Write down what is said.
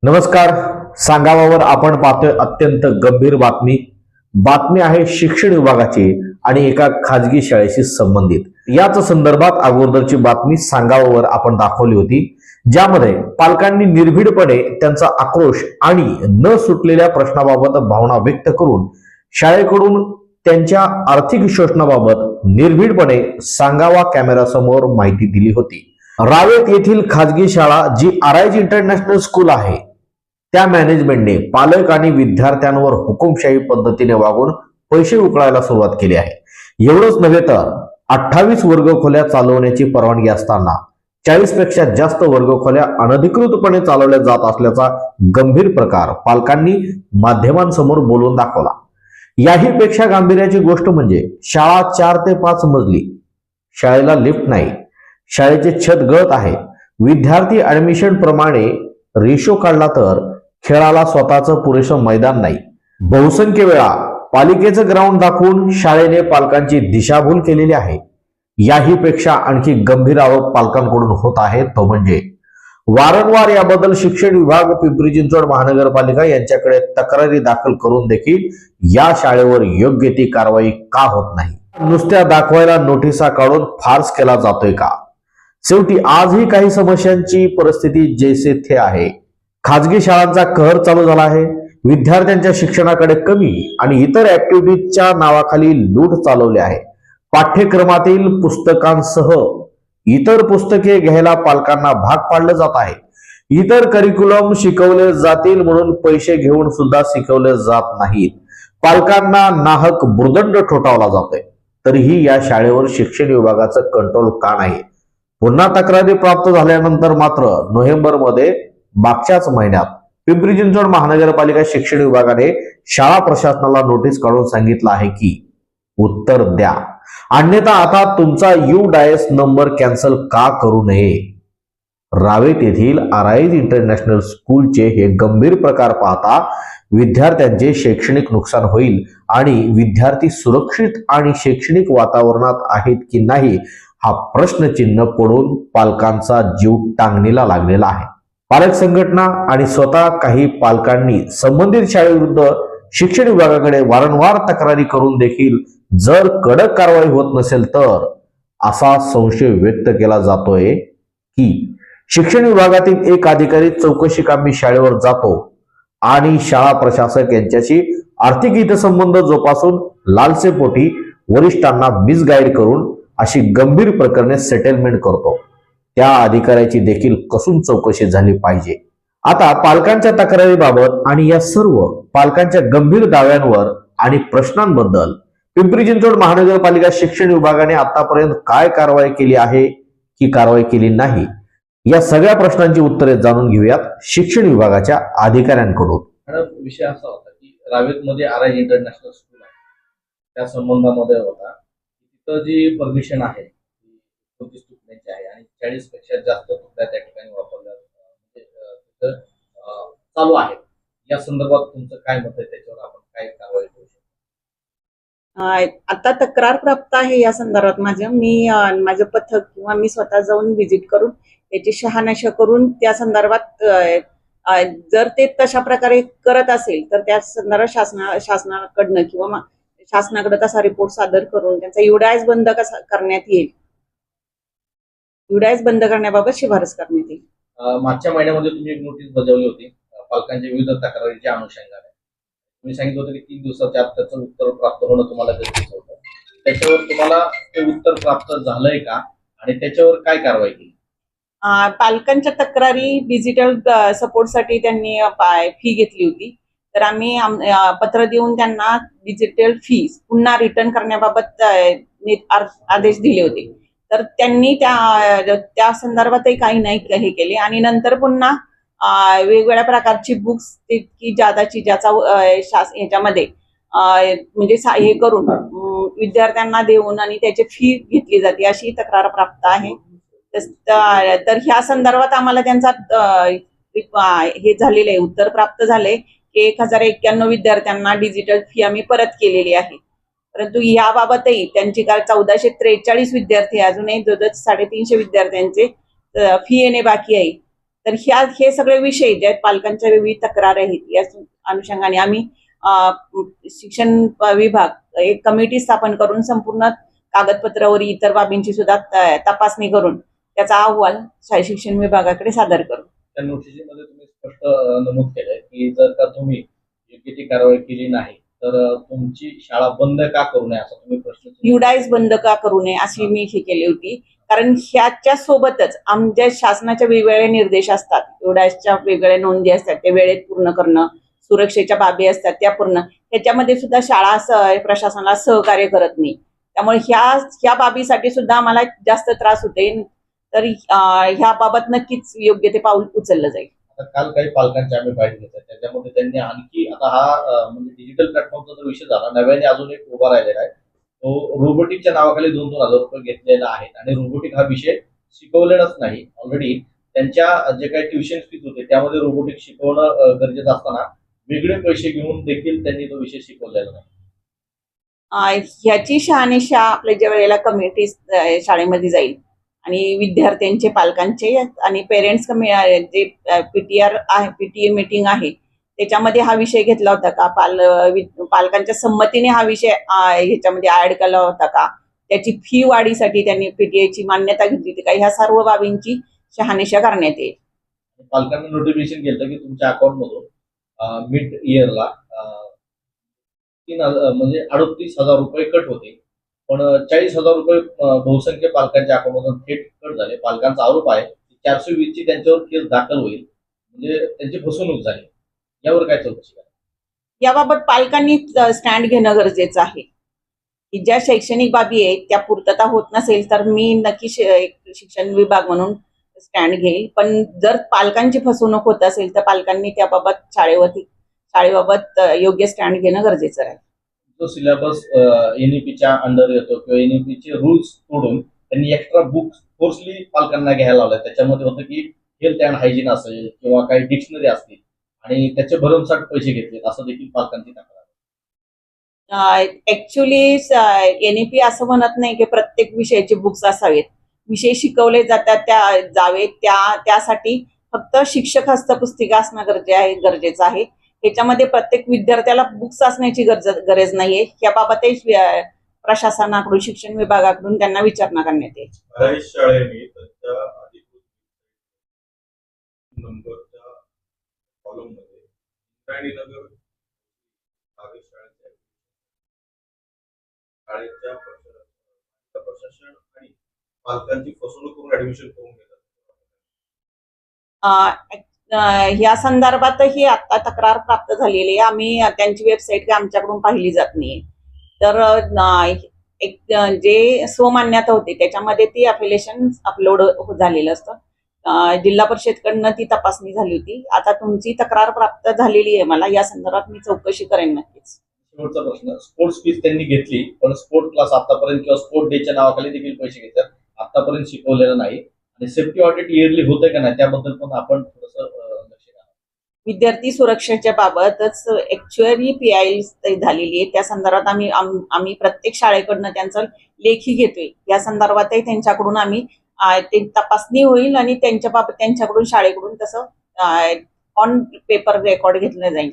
नमस्कार. सांगावावर आपण पाहतोय अत्यंत गंभीर बातमी. बातमी आहे शिक्षण विभागाची आणि एका खाजगी शाळेशी संबंधित. याच संदर्भात अगोदरची बातमी सांगावावर आपण दाखवली होती, ज्यामध्ये पालकांनी निर्भीडपणे त्यांचा आक्रोश आणि न सुटलेल्या प्रश्नाबाबत भावना व्यक्त करून शाळेकडून त्यांच्या आर्थिक शोषणाबाबत निर्भीडपणे सांगावा कॅमेरासमोर माहिती दिली होती. रावेत येथील खाजगी शाळा जी आरआयज इंटरनॅशनल स्कूल आहे, त्या मॅनेजमेंटने पालक आणि विद्यार्थ्यांवर हुकुमशाही पद्धतीने वागून पैसे उकळायला सुरुवात केली आहे. एवढंच नव्हे तर 28 वर्गखोल्या चालवण्याची परवानगी असताना 40 पेक्षा जास्त वर्गखोल्या अनधिकृतपणे चालवल्या जात असल्याचा गंभीर प्रकार पालकांनी माध्यमांसमोर बोलून दाखवला. याही पेक्षा गांभीर्याची गोष्ट म्हणजे शाळा 4 ते 5 मजली, शाळेला लिफ्ट नाही, शाळेचे छत गळत आहे, विद्यार्थी ऍडमिशन प्रमाणे रेशो काढला तर खेळाला स्वतःचं पुरेसं मैदान नाही, बहुसंख्य वेळा पालिकेचं ग्राउंड दाखवून शाळेने पालकांची दिशाभूल केलेली आहे. याही पेक्षा आणखी गंभीर आरोप पालकांकडून होत आहे, तो म्हणजे वारंवार याबद्दल शिक्षण विभाग, पिंपरी चिंचवड महानगरपालिका यांच्याकडे तक्रारी दाखल करून देखील या शाळेवर योग्य ती कारवाई का होत नाही. नुसत्या दाखवायला नोटिसा काढून फार्स केला जातोय का? शेवटी आजही काही समस्यांची परिस्थिती जैसे थे आहे. खाजगी शाळांचा कहर चालू झाला आहे. विद्यार्थ्यांच्या शिक्षणाकडे कमी आणि इतर ऍक्टिव्हिटीजच्या नावाखाली लूट चालवली आहे. पाठ्यक्रमातील पुस्तकांसह इतर पुस्तके घ्यायला पालकांना भाग पाडलं जात आहे. इतर करिक्युलम शिकवले जातील म्हणून पैसे घेऊन सुद्धा शिकवले जात नाहीत. पालकांना नाहक भुर्दंड ठोठावला जातोय. तरीही या शाळेवर शिक्षण विभागाचं कंट्रोल का नाही? पुन्हा तक्रारी प्राप्त झाल्यानंतर मात्र नोव्हेंबरमध्ये मागच्याच महिन्यात पिंपरी चिंचवड महानगरपालिका शिक्षण विभागाने शाळा प्रशासनाला नोटीस काढून सांगितलं आहे की उत्तर द्या, अन्यथा आता तुमचा डायस नंबर कॅन्सल का करू नये. रावेत येथील आरआयज इंटरनॅशनल स्कूलचे हे गंभीर प्रकार पाहता विद्यार्थ्यांचे शैक्षणिक नुकसान होईल आणि विद्यार्थी सुरक्षित आणि शैक्षणिक वातावरणात आहेत की नाही हा प्रश्नचिन्ह पडून पालकांचा जीव टांगणीला लागलेला आहे. पालक संघटना आणि स्वतः काही पालकांनी संबंधित शाळेविरुद्ध शिक्षण विभागाकडे वारंवार तक्रारी करून देखील जर कडक कारवाई होत नसेल तर असा संशय व्यक्त केला जातोय की शिक्षण विभागातील एक अधिकारी चौकशी कामी शाळेवर जातो आणि शाळा प्रशासक यांच्याशी आर्थिक हितसंबंध जोपासून लालसेपोटी वरिष्ठांना मिसगाईड करून अशी गंभीर प्रकरणे सेटलमेंट करतो. त्या अधिकाऱ्याची देखील कसून चौकशी झाली पाहिजे. आता पालकांच्या तक्रारीबाबत आणि या सर्व पालकांच्या गंभीर दाव्यांवर आणि प्रश्नांबद्दल पिंपरी चिंचवड महानगरपालिका शिक्षण विभागाने आतापर्यंत काय कारवाई केली आहे की कारवाई केली नाही, या सगळ्या प्रश्नांची उत्तरे जाणून घेऊयात शिक्षण विभागाच्या अधिकाऱ्यांकडून. विषय असा होता की रावेतमध्ये आरआयज इंटरनॅशनल स्कूल आहे, त्या संबंधामध्ये होता तिथं जी परमिशन आहे 29 तुकड्यांची आहे आणि 40 पेक्षा जास्त तुकड्या त्या ठिकाणी वापरल्या चालू आहेत. या संदर्भात तुमचं काय मत आहे, त्याच्यावर आपण काय कारवाई करू शकतो? आता तक्रार प्राप्त आहे या संदर्भात माझं पथक किंवा मी स्वतः जाऊन व्हिजिट करून त्याची शहानिशा करून त्या संदर्भात जर ते तशा प्रकारे करत असेल तर त्या संदर्भात शासनाकडनं किंवा शासनाकडे तसा रिपोर्ट सादर करून त्यांचा युडायस बंद कसा करण्यात येईल, युडायस बंद करण्याबाबत शिफारस करण्यात येईल. मागच्या महिन्यामध्ये तुम्ही एक नोटीस बजावली होती पालकांच्या विविध तक्रारीच्या अनुषंगाने. तुम्ही सांगितलं होतं की 3 दिवसाच्या आत त्याचं उत्तर प्राप्त होणं तुम्हाला गरजेचं होतं. त्याच्यावर तुम्हाला ते उत्तर प्राप्त झालंय का आणि त्याच्यावर काय कारवाई केली? पालकांच्या तक्रारी डिजिटल सपोर्टसाठी त्यांनी फी घेतली होती, तर आम्ही पत्र देऊन त्यांना डिजिटल फी पुन्हा रिटर्न करण्याबाबत आदेश दिले होते. तर त्यांनी त्या संदर्भातही काही नाही हे केले आणि नंतर पुन्हा वेगवेगळ्या प्रकारची बुक्स की ज्याचा ह्याच्यामध्ये म्हणजे हे करून विद्यार्थ्यांना देऊन आणि त्याची फी घेतली जाते अशी तक्रार प्राप्त आहे. तर ह्या संदर्भात आम्हाला त्यांचा हे झालेलं आहे, उत्तर प्राप्त झाले की 1091 विद्यार्थ्यांना डिजिटल फी आम्ही परत केलेली आहे. परंतु याबाबतही त्यांची काल 1443 विद्यार्थी अजूनही 350 विद्यार्थ्यांचे फी येणे बाकी आहे. तर हे सगळे विषय जे आहेत, पालकांच्या विविध तक्रार आहेत, या अनुषंगाने आम्ही शिक्षण विभाग एक कमिटी स्थापन करून संपूर्ण कागदपत्रावर इतर बाबींची सुद्धा तपासणी करून त्याचा अहवाल शिक्षण विभागाकडे सादर करू. त्या नोटिशीमध्ये तुम्ही स्पष्ट नमूद केलंय की जर का तुम्ही योग्य ती कारवाई केली नाही तर तुमची शाळा बंद का करू नये असा तुम्ही प्रश्न युडाईज बंद का करू नये अशी मी हे केली होती. कारण ह्याच्या सोबतच आमच्या शासनाच्या वेगवेगळे निर्देश असतात, युडाईजच्या वेगवेगळ्या नोंदी असतात, ते वेळेत पूर्ण करणं, सुरक्षेच्या बाबी असतात त्या पूर्ण, त्याच्यामध्ये सुद्धा शाळा प्रशासनाला सहकार्य करत नाही. त्यामुळे ह्या बाबीसाठी सुद्धा आम्हाला जास्त त्रास होते. तर ह्या बाबत नक्कीच योग्य ते पाऊल उचललं जाईल. आता काल काही पालकांचे आम्ही बाईट घेतल्या, त्याच्यामध्ये त्यांनी आणखी आता हा म्हणजे डिजिटल प्लॅटफॉर्मचा जर विषय झाला, नव्याने अजून एक उभा राहिलेला आहे, तो रोबोटिकच्या नावाखाली 2,000 रुपये घेतलेला आहेत आणि रोबोटिक हा विषय शिकवलेलाच नाही. ऑलरेडी त्यांच्या जे काही ट्युशन फीज होते त्यामध्ये रोबोटिक शिकवणं गरजेचं असताना वेगळे पैसे घेऊन देखील त्यांनी तो विषय शिकवलेला नाही. ह्याची शहानिशा आपल्या ज्या वेळेला कमिटी शाळेमध्ये जाईल आणि विद्यार्थ्यांचे, पालकांचे आणि पेरेंट्स जे पीटीए मीटिंग आहे त्याच्यामध्ये हा विषय घेतला होता का, पालकांच्या संमतीने हा विषय ह्याच्यामध्ये ऍड केला होता का, त्याची फी वाढीसाठी त्यांनी पीटीएची मान्यता घेतली होती का, ह्या सर्व बाबींची शहानिशा करण्यात येईल. पालकांना नोटिफिकेशन केलं की तुमच्या अकाउंटमधून मिड इयरला 38,000 रुपये कट होते, पण 40,000 रुपये बहुसंख्य पालकांच्या अकाउंटमधून थेट कट झाले. पालकांचा आरोप आहे की 420 ची त्यांच्यावर केस दाखल होईल, म्हणजे त्यांची फसवणूक झाली. यावर काय चौकशी करा? याबाबत पालकांनी स्टँड घेणं गरजेचं आहे की ज्या शैक्षणिक बाबी आहेत त्या पूर्तता होत नसेल तर मी नक्की शिक्षण विभाग म्हणून स्टँड घेईल. पण जर पालकांची फसवणूक होत असेल तर पालकांनी त्याबाबत शाळेबाबत योग्य स्टँड घेणं गरजेचं आहे. जो सिलेबस एनईपीच्या अंडर येतो किंवा एनईपीचे रूल्स तोडून त्यांनी एक्स्ट्रा बुक्स फोर्सली पालकांना घ्यायला लावल्या, त्याच्यामध्ये होतं की हेल्थ अँड हायजीन असेल किंवा काही डिक्शनरी असतील आणि त्याचे भरमसाठ पैसे घेतलेत असं देखील पालकांची तक्रार. ऍक्च्युली एनईपी असं म्हणत नाही की प्रत्येक विषयाचे बुक्स असावेत. विषय शिकवले जावेत त्यासाठी फक्त शिक्षक हस्तपुस्तिका असणं गरजेचं आहे. त्याच्यामध्ये प्रत्येक विद्यार्थ्याला बुक्स असण्याची गरज नाहीये. याबाबतही प्रशासनाकडून, शिक्षण विभागाकडून त्यांना विचारणा करण्यात येईल. शाळेने त्यांच्या अधिकृत नंबरच्या कॉलममध्ये इंद्रायणीनगर शाळेच्या प्रशासन आणि पालकांची फसवणूक करून ऍडमिशन करून घेतात. या संदर्भातही आता तक्रार प्राप्त झालेली आहे. आम्ही त्यांची वेबसाईट आमच्याकडून पाहिली जात नाही. तर एक जे स्वमान्यता होते त्याच्यामध्ये ती अफिलिएशन अपलोड झालेलं असतं. जिल्हा परिषदकडनं ती तपासणी झाली होती. आता तुमची तक्रार प्राप्त झालेली आहे मला, या संदर्भात मी चौकशी करेन नक्कीच. शेवटचा प्रश्न, स्पोर्ट्स फीस त्यांनी घेतली पण स्पोर्ट क्लास आतापर्यंत किंवा स्पोर्ट डेच्या नावाखाली देखील पैसे घेतात, आतापर्यंत शिकवलेलं नाही. आणि सेफ्टी ऑडिट इयरली होतंय का नाही त्याबद्दल पण आपण थोडंसं लक्ष द्या. विद्यार्थी सुरक्षेच्या बाबतच ऍक्च्युअली पीआय झालेली आहे. त्या संदर्भात आम्ही प्रत्येक शाळेकडनं त्यांचं लेखी घेतोय. या संदर्भातही त्यांच्याकडून आम्ही ते तपासणी होईल आणि त्यांच्याकडून शाळेकडून तसं ऑन पेपर रेकॉर्ड घेतलं जाईल.